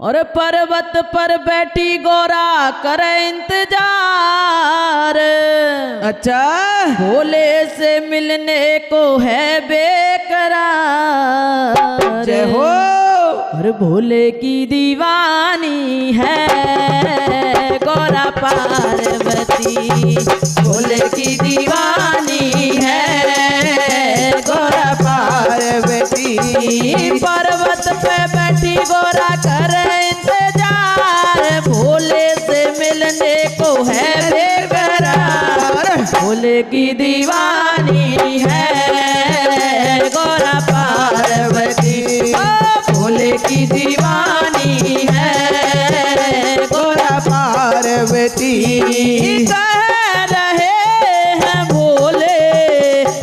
और पर्वत पर बैठी गौरा करे इंतजार। अच्छा भोले से मिलने को है बेकरार। जय हो। और भोले की दीवानी है गौरा पार्वती। भोले की दीवानी है गौरा पार्वती। पर्वत पे बैठी गौरा करे इंतजार। भोले से मिलने को है बेकरार। भोले की दीवानी है गौरा पार्वती। भोले की दीवानी है गौरा पार्वती। कह रहे हैं भोले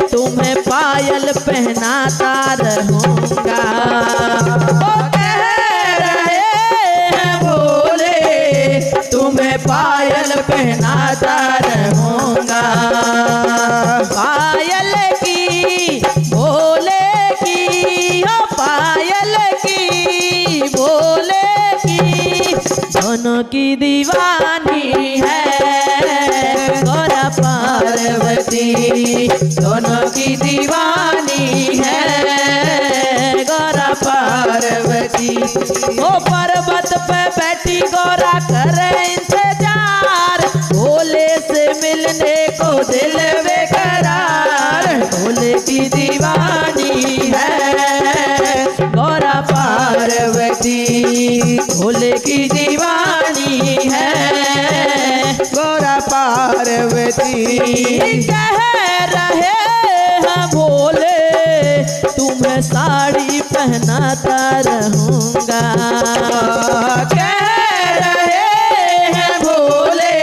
तुम्हें पायल पहनाता रहूंगा। ओ कह रहे हैं भोले तुम्हें पायल पहनाता रहूंगा। पायल की भोले की ओ पायल की भोले की दोनों की दीवानी है गौरा पार्वती। दोनों की दीवानी है गौरा पार्वती। ओ पर्वत पे बैठी गौरा करे इंतजार। भोले से मिलने को दिल बेकरार। भोले की दीवानी है गौरा पार्वती। भोले की दीवानी है गौरा पार्वती। कह रहे हैं भोले तुम्हें साड़ी पहनाता रहूंगा। कह रहे हैं भोले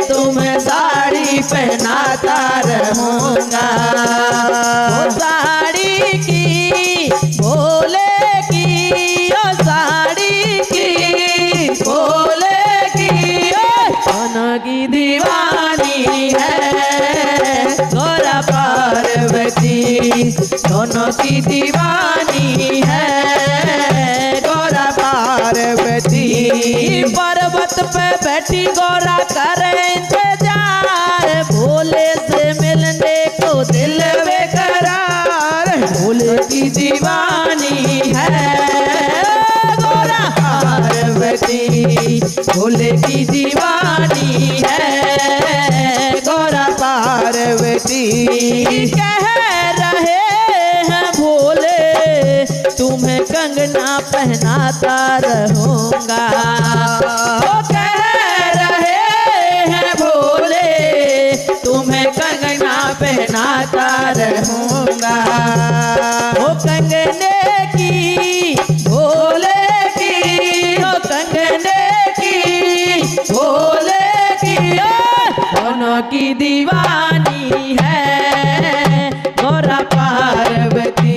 तुम्हें साड़ी पहनाता रहूंगा। साड़ी की भोले की ओ साड़ी की भोले की दोनों की दीवानी है गौरा पार्वती। दोनों की दीवानी है गौरा पार्वती। पर्वत पे बैठी गौरा करे इंतजार। भोले से मिलने को दिल बेकरार। भोले की दीवानी है गौरा पार्वती। भोले की दीवानी है गौरा पार्वती। कह रहे हैं भोले तुम्हें कंगना पहनाता रहूंगा। ओ कह रहे हैं भोले तुम्हें कंगना पहनाता रहूंगा। ओ कंगने की भोले की ओ कंगने की भोले की दोनों की दीवानी है गौरा पार्वती।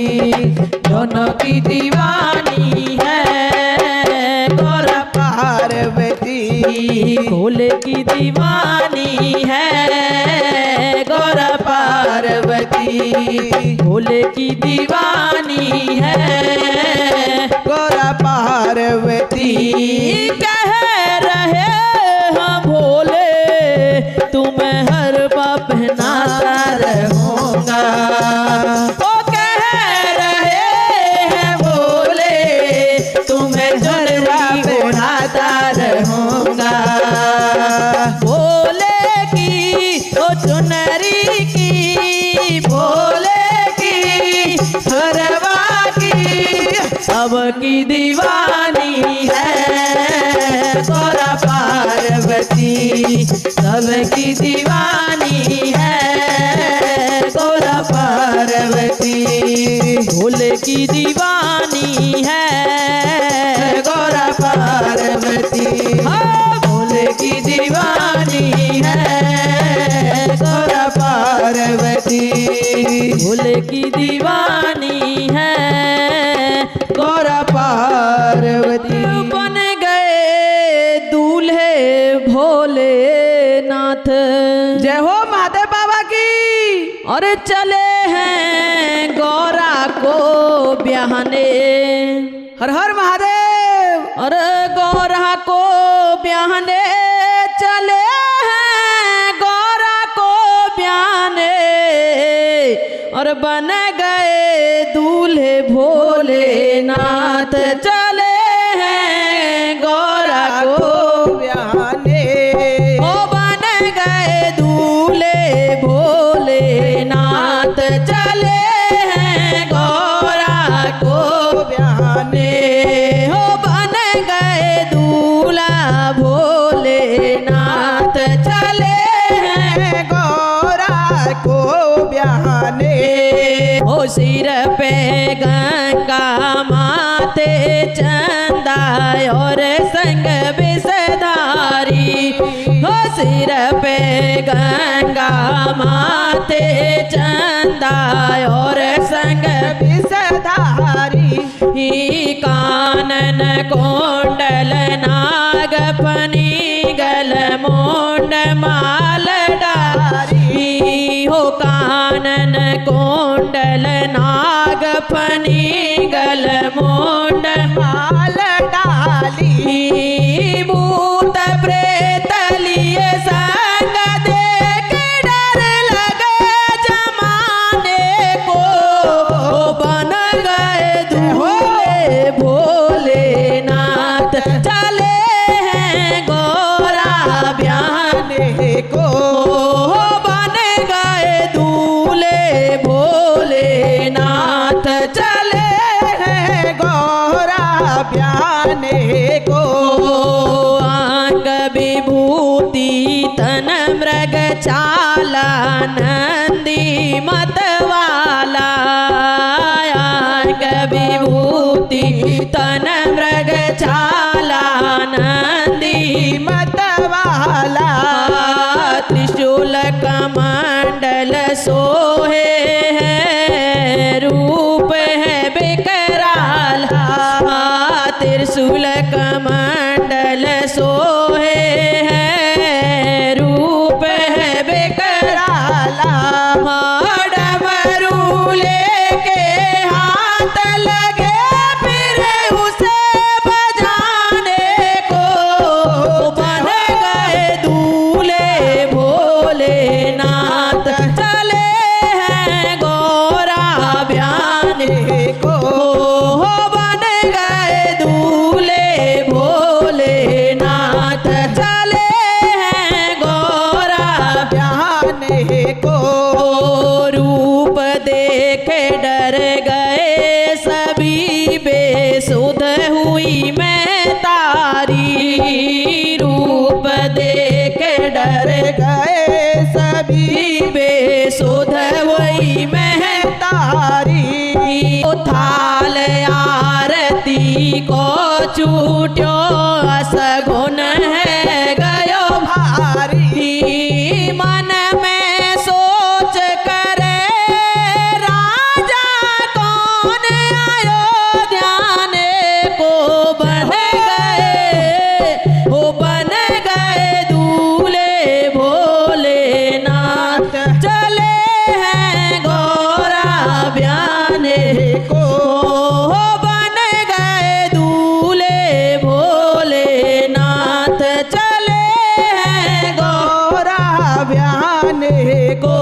दोनों की दीवानी है गौरा पार्वती। भोले की दीवानी है गौरा पार्वती। भोले की दीवानी है गौरा पार्वती। कह रहे हैं भोले तुम्हें हर बार पहनाता रहूंगा। ओ कह रहे हैं भोले तुम्हें हर बार पहनाता रहूंगा। भोले की ओ चुनरी की भोले की हरवा की सबकी दीवानी है गौरा पार्वती। सबकी दीवानी है गौरा पार्वती। भोले की दीवानी है गौरा पार्वती। हाँ भोले की दीवानी है गौरा पार्वती। भोले की दीवानी है गौरा पार्वती। बन गए दूल्हे भोलेनाथ। जय हो महादेव बाबा की। और चले हैं गौरा को ब्याहने। हर हर महादेव। और को ब्याहने चले हैं, गौरा को ब्याहने और बन गए दूल्हे भोलेनाथ। चले हैं गौरा को ब्याहने ओ बन गए दूल्हे भोलेनाथ। चले हैं गौरा को ब्याहने हो बन गए दूल्हा भोलेनाथ। चले हैं गौरा को ब्याहने हो सिर पे गंगा माथे चंदा और संग विषधारी। हो सिर पे गंगा माथे चंदा और संग विषधारी ही कानन कोंडल नाग फनी गल मोंड माल डारी। हो कानन कोंडल नाग फनी गल मोंड माल डाली भूत प्रेत लिए संग देख डर लगे जमाने को। बन गए दूल्हे भोलेनाथ। चले हैं गौरा ब्याहने को बन गए दूल्हे भोलेनाथ। चले है गौरा ब्याहने को अंग विभूति तन मृग चाला नंदी मतवाला। अंग विभूति तन मृग चाला नंदी मतवाला त्रिशूल कमंडल सोहे है, रूप है विकराल। त्रिशूल कमंडल सोहे है, रूप है विकराला। डमरू लेके हाथ लगे फिर उसे बजाने को। बन गए दूल्हे भोलेनाथ। चले हैं गौरा ब्याहने को बन गए दूल्हे भोलेनाथ। चले हैं गौरा ब्याहने को रूप देखे डर गए सभी बेसुध हुई मैं तारी। रूप देखे डर गए सभी बेसुध हुई मैं तारी थाल आरती को छूट्यो असगुन है गयो भारी मन में सोच करे राजा कौन अयोध्याने को। बन गए हो बन गए दूल्हे भोलेनाथ। चले हैं गौरा ब्याहने को बन गए दूल्हे भोलेनाथ। चले हैं गौरा ब्याहने को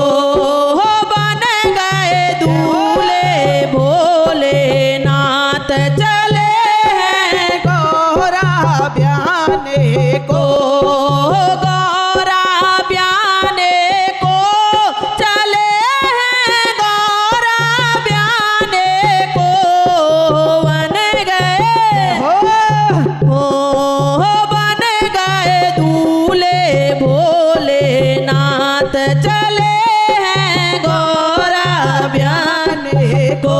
बन गए दूल्हे भोलेनाथ। चले हैं गौरा ब्याहने को गौरा ब्याहने को। चले हैं गौरा ब्याहने को बन गए हो बन गए दूल्हे भोलेनाथ। चले हैं गौरा ब्याहने को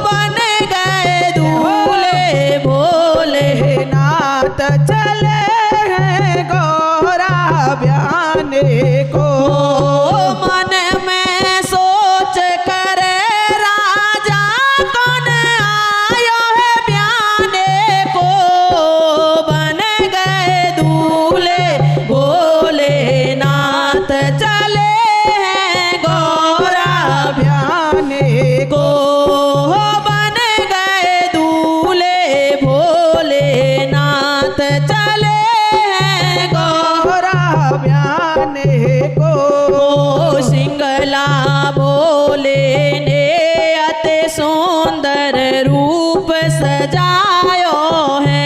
बन गए दूल्हे भोलेनाथ। नाथ चले हैं को। ओ सिंगला बोले ने अति सुंदर रूप सजायो है।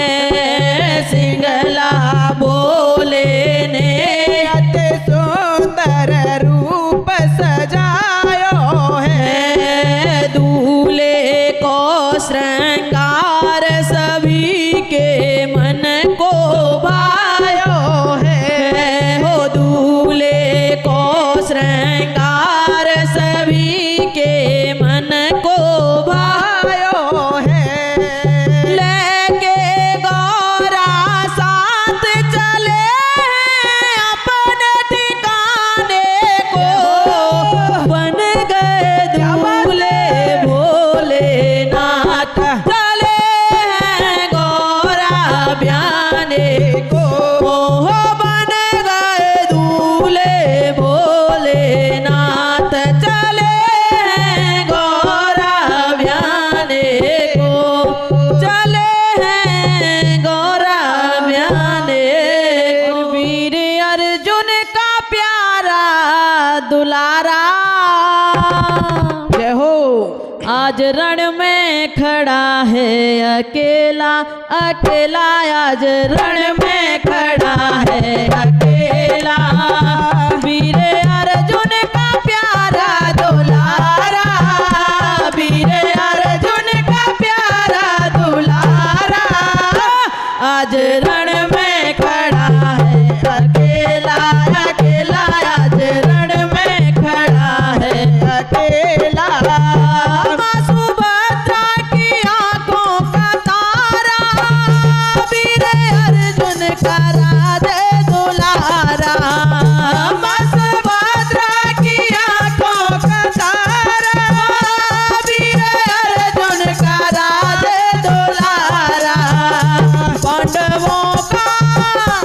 सिंगला बोले ने अति सुंदर रूप सजायो है। दूल्हे को श्रृंगार सभी के मन को भायो है। हो दूल्हे को श्रृंगार सभी के मन को भायो है। लेके गौरा साथ चले अपने ठिकाने को। बन गए दूल्हे भोलेनाथ चले हैं गौरा ब्याने को। हो बन गए दूल्हे भोलेनाथ चले हैं गौरा ब्याने को। चले हैं गौरा ब्याने को। वीर अर्जुन का प्यारा दुलारा जय हो। आज रण में खड़ा है अकेला अकेला। आज रण में खड़ा है अकेला। वीर अर्जुन का प्यारा दुलारा। वीर अर्जुन का प्यारा दुलारा। आज रण में खड़ा है अकेला अकेला। आज रण में खड़ा है अकेला माँ सुभद्रा की आंखों का तारा। वीर अर्जुन का राधे दुलारा। माँ सुभद्रा की आंखों का तारा। वीर अर्जुन का राधे दुलारा। पांडवों का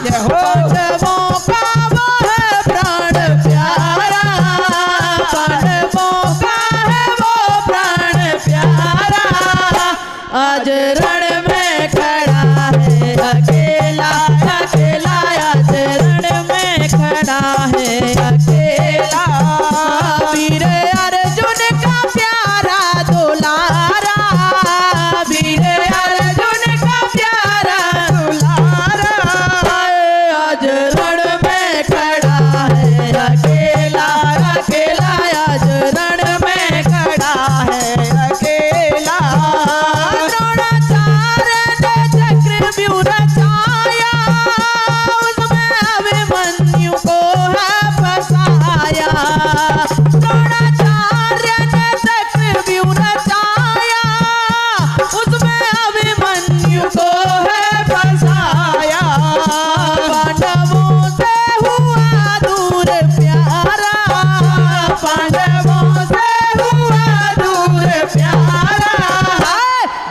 जय हो। पांडवों का वो है प्राण प्यारा। पांडवों का है वो प्राण प्यारा। आज रण में खड़ा है अकेला अकेला। आज रण में खड़ा है अकेला। वीर अर्जुन का प्यारा दुलारा। वीर अर्जुन का प्यारा दुलारा। आज रण में खड़ा है अकेला अकेला। आज रण में खड़ा है अकेला द्रोणाचार्य ने चक्रव्यूह रचाया। उसमें अभिमन्यु को है फंसाया। द्रोणाचार्य ने चक्रव्यूह रचाया। उसमें अभिमन्यु को है फंसाया। पांडवों से हुआ दूर प्यारा। पांडवों से हुआ दूर प्यारा।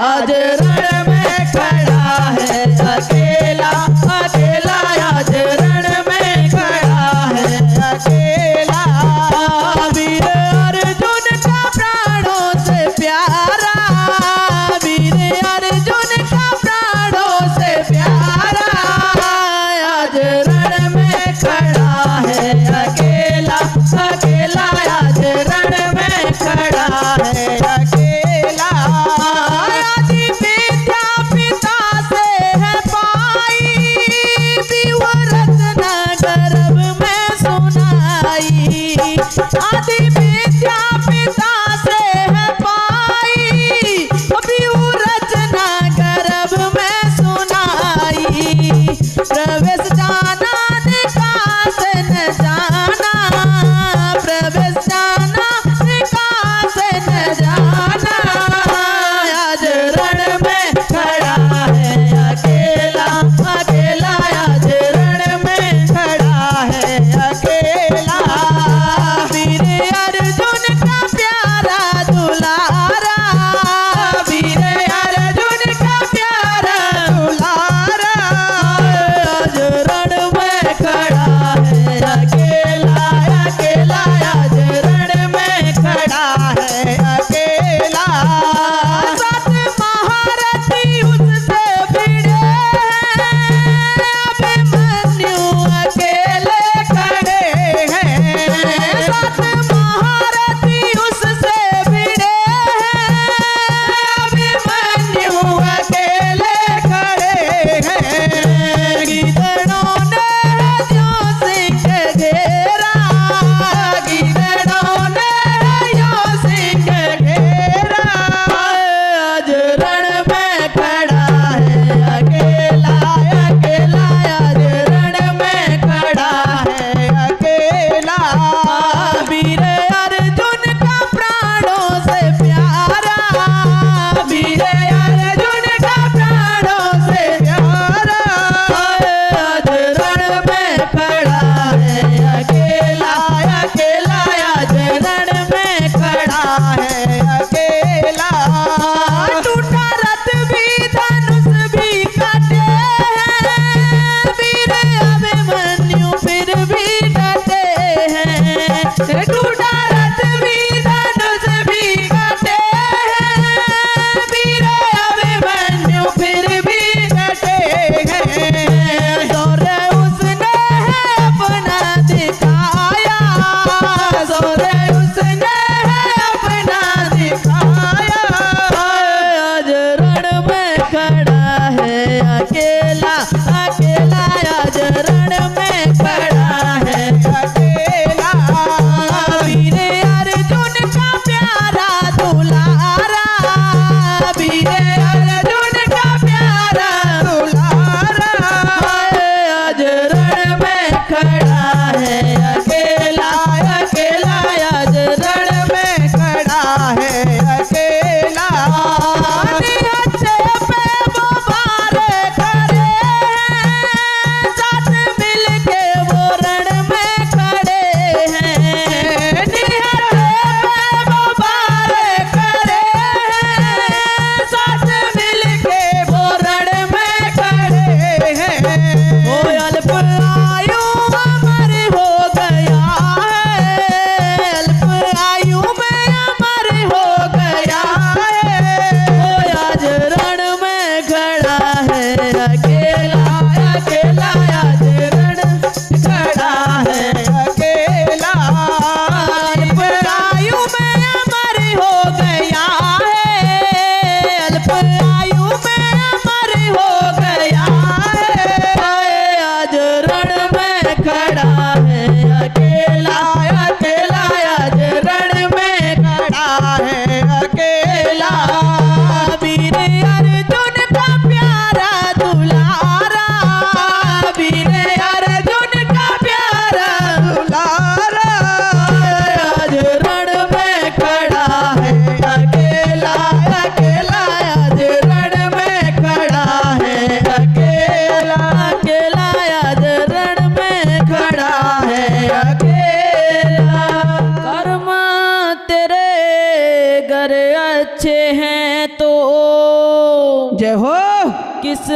आज रण में खड़ा है अकेला अकेला। आज रण में खड़ा है अकेला वीर अर्जुन का प्राणों से प्यारा। वीर अर्जुन का प्राणों से प्यारा। आज रण में खड़ा है अकेला अकेला। आज रण में खड़ा है अकेला आदि विद्या पिता से है पाई।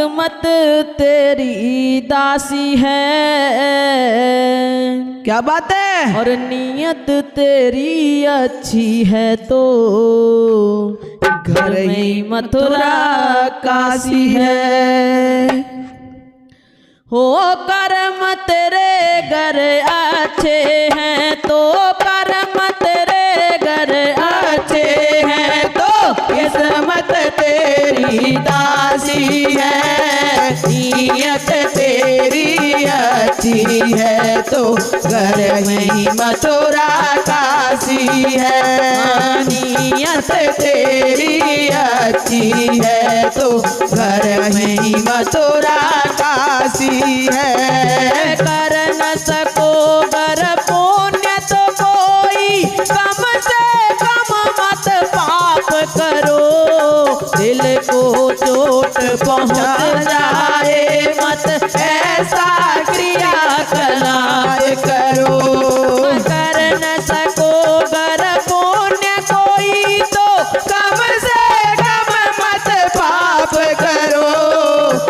किस्मत तेरी दासी है, क्या बात है। और नीयत तेरी अच्छी है तो घर में ही मथुरा काशी है। हो कर्म तेरे घर अच्छे हैं तो कर्म तेरे घर अच्छे हैं तो किस्मत तेरी दासी है, नीयत तेरी अच्छी है तो घर में ही मथुरा काशी है। नीयत तेरी अच्छी है तो घर में ही मथुरा काशी है। कर न सको गर पुण्य तो कोई कम से कम मत पाप करो, दिल को चोट पहुँच जाए मत ऐसा क्रिया कलाप करो। कर न सको गर पुण्य कोई तो कम से कम मत पाप करो,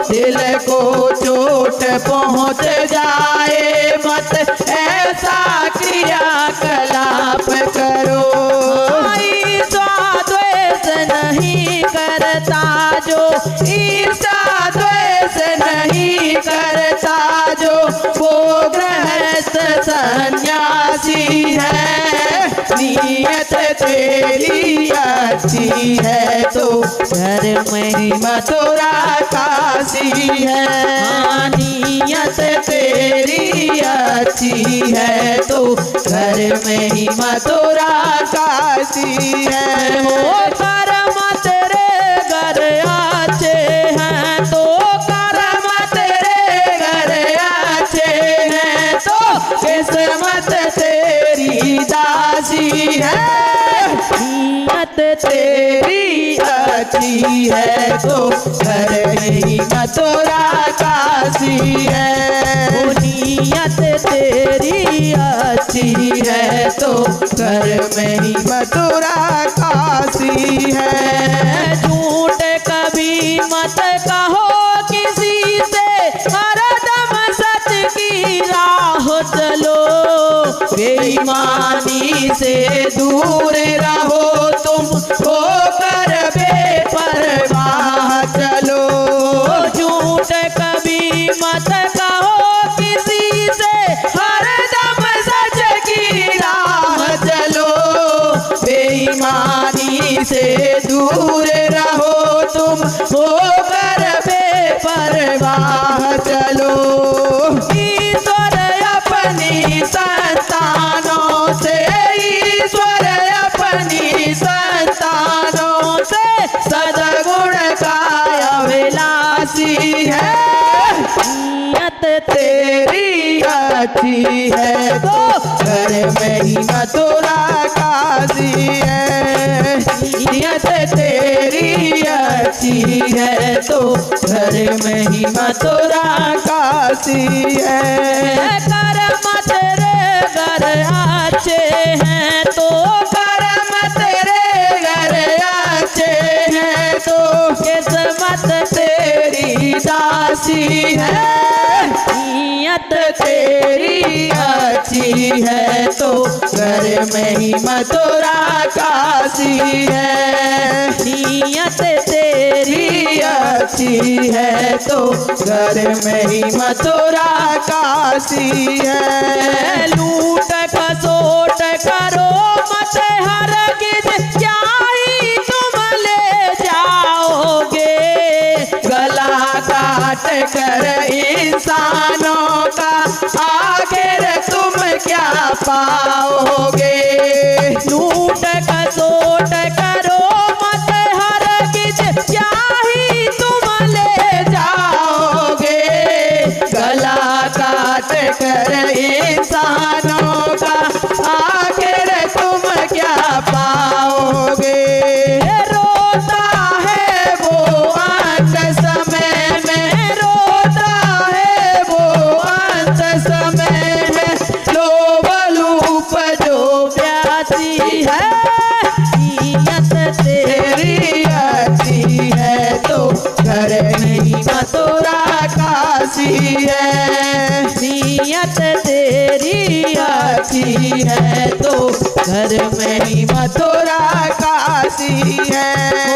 दिल को चोट पहुँच जाए मत ऐसा क्रिया कलाप करो। ईर्ष्या द्वेष नहीं करता जो, ईर्ष्या द्वेष नहीं करता जो, वो गृहस्थ सन्यासी है। नीयत तेरी अच्छी है तो घर में ही मथुरा काशी है। नीयत तेरी अच्छी है तो घर में ही मथुरा काशी है। हो कर्म तेरे घर अच्छे हैं तो कर्म तेरे घर अच्छे हैं तो किस्मत तेरी दासी है। नीयत तेरी अच्छी है तो घर में ही मथुरा काशी है। नीयत तेरी अच्छी है तो घर में ही मथुरा काशी है। झूठ कभी मत कहो किसी से, हरदम सच की राह चलो, बेईमानी से दूर रहो तुम, होकर बेपरवाह चलो। झूठ कभी मत कहो किसी से, हरदम सच की राह चलो, बेईमानी से दूर रहो तुम, होकर बेपरवाह चलो। ईश्वर अपनी संतानों से, ईश्वर अपनी संतानों से सद्गुण का अभिलाषी है। नीयत तेरी अच्छी है तो घर में ही मथुरा काशी है। नीयत तेरी अच्छी है तो घर में ही मथुरा काशी है। कर्म तेरे घर अच्छे हैं तो कर्म तेरे घर अच्छे हैं तो किस्मत तेरी दासी है। नीयत तेरी अच्छी है तो घर में ही मथुरा काशी है। नीयत तेरी अच्छी है तो घर में ही मथुरा काशी है। लूट खसोट करो मत हरगिज, क्या ही तुम ले जाओगे, गला काट कर इंसानों का आखिर तुम क्या पाओगे। लूट खसोट करो मत हरगिज, क्या ही तुम ले जाओगे, गला काट कर इंसानों का आखिर तुम क्या पाओगे। रोता है वो अंत समय में, रोता है वो अंत समय में, लोभ लूप जो प्यासी है। नीयत तेरी अच्छी है तो घर में ही मथुरा काशी है। नियत तेरी अच्छी है तो घर में ही मथुरा काशी है।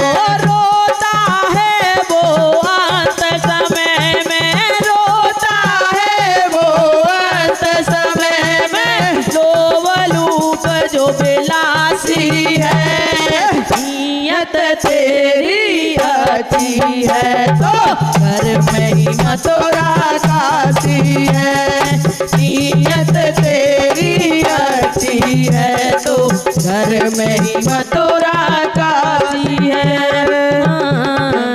वो रोता है वो अंत समय में, रोता है वो अंत समय में लोवलूप जो बिलासी है। नियत तेरी अच्छी है तो घर में ही मथुरा काशी है। नीयत तेरी अच्छी है तो घर में ही मथुरा काशी है।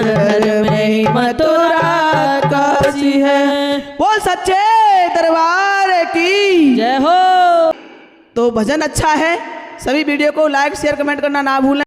घर में ही मथुरा काशी है। बोल सच्चे दरबार की जय हो। तो भजन अच्छा है, सभी वीडियो को लाइक शेयर कमेंट करना ना भूलें।